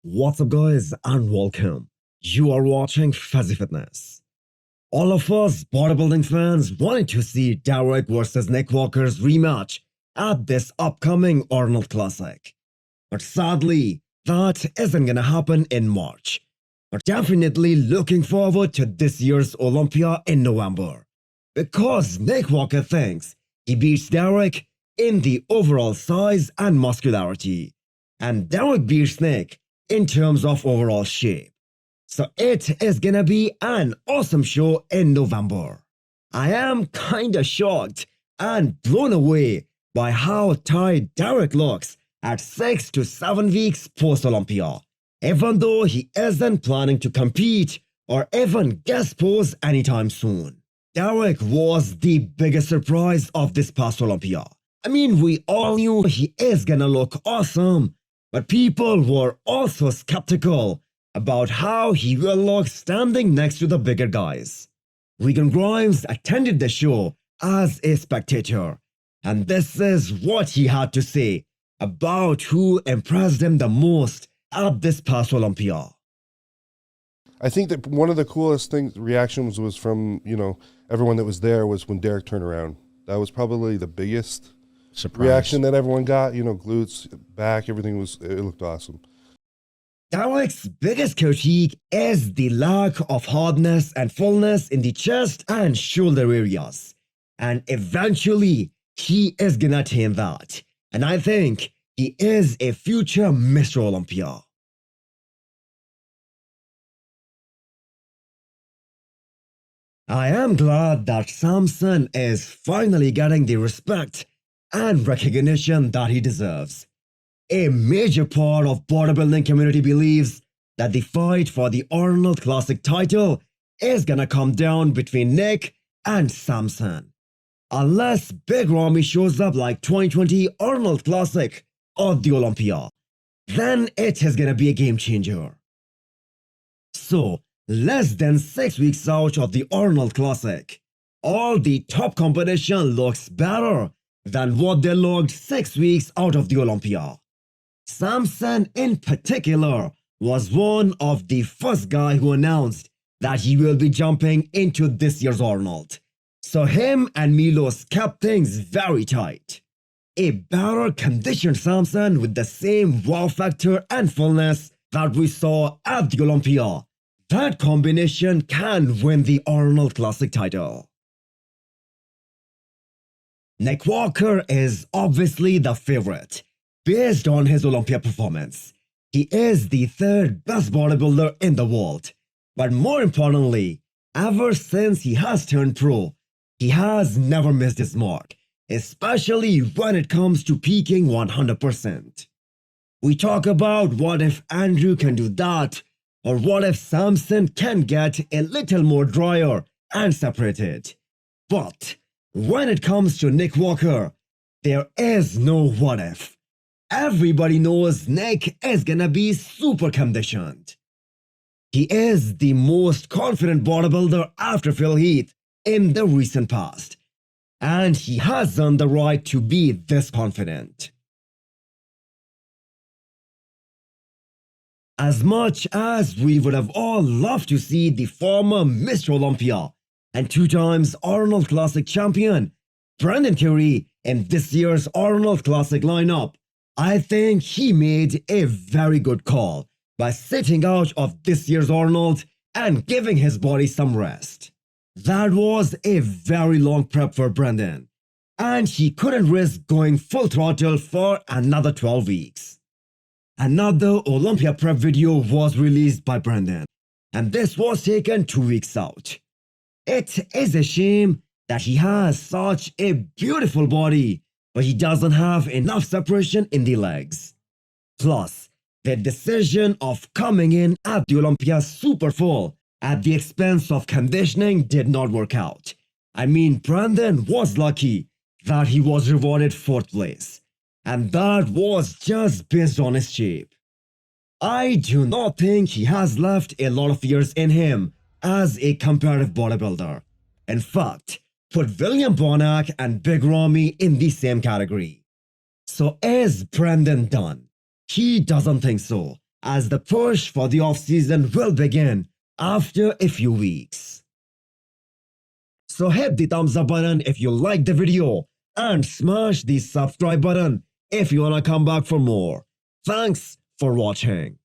What's up guys and welcome. You are watching Fazi Fitness. All of us bodybuilding fans wanted to see Derek versus Nick Walker's rematch at this upcoming Arnold Classic. But sadly, that isn't gonna happen in March. But definitely looking forward to this year's Olympia in November. Because Nick Walker thinks he beats Derek in the overall size and muscularity. And Derek beats Nick in terms of overall shape. So it is gonna be an awesome show in November. I am kinda shocked and blown away by how tired Derek looks at 6 to 7 weeks post-Olympia, even though he isn't planning to compete or even guest pose anytime soon. Derek was the biggest surprise of this past Olympia. I mean, we all knew he is gonna look awesome, but people were also skeptical about how he will look standing next to the bigger guys. Regan attended the show as a spectator, and this is what he had to say about who impressed him the most at this past Olympia. I think that one of the coolest reactions was from, everyone that was there was when Derek turned around. That was probably the biggest reaction that everyone got. Glutes, back, everything it looked awesome. Derek's biggest critique is the lack of hardness and fullness in the chest and shoulder areas. And eventually, he is gonna attain that. And I think he is a future Mr. Olympia. I am glad that Samson is finally getting the respect and recognition that he deserves. A major part of bodybuilding community believes that the fight for the Arnold Classic title is gonna come down between Nick and Samson. Unless Big Ramy shows up like 2020 Arnold Classic or the Olympia, then it is gonna be a game changer. So, less than 6 weeks out of the Arnold Classic, all the top competition looks better than what they looked 6 weeks out of the Olympia. Samson in particular was one of the first guy who announced that he will be jumping into this year's Arnold. So him and Milos kept things very tight. A better conditioned Samson with the same wow factor and fullness that we saw at the Olympia. That combination can win the Arnold Classic title. Nick Walker is obviously the favorite, based on his Olympia performance. He is the third best bodybuilder in the world. But more importantly, ever since he has turned pro, he has never missed his mark, especially when it comes to peaking 100%. We talk about what if Andrew can do that, or what if Samson can get a little more drier and separated. But when it comes to Nick Walker, there is no what if. Everybody knows Nick is gonna be super conditioned. He is the most confident bodybuilder after Phil Heath in the recent past, and he has earned the right to be this confident. As much as we would have all loved to see the former Mr. Olympia and 2 times Arnold Classic champion Brendan Curry in this year's Arnold Classic lineup, I think he made a very good call by sitting out of this year's Arnold and giving his body some rest. That was a very long prep for Brendan, and he couldn't risk going full throttle for another 12 weeks. Another Olympia prep video was released by Brendan, and this was taken 2 weeks out. It is a shame that he has such a beautiful body, but he doesn't have enough separation in the legs. Plus, the decision of coming in at the Olympia super full at the expense of conditioning did not work out. I mean, Brendan was lucky that he was rewarded 4th place, and that was just based on his shape. I do not think he has left a lot of years in him as a comparative bodybuilder. In fact, put William Bonac and Big Ramy in the same category. So is Brendan done? He doesn't think so. as the push for the off-season will begin after a few weeks. So hit the thumbs up button if you like the video and smash the subscribe button if you wanna come back for more. Thanks for watching.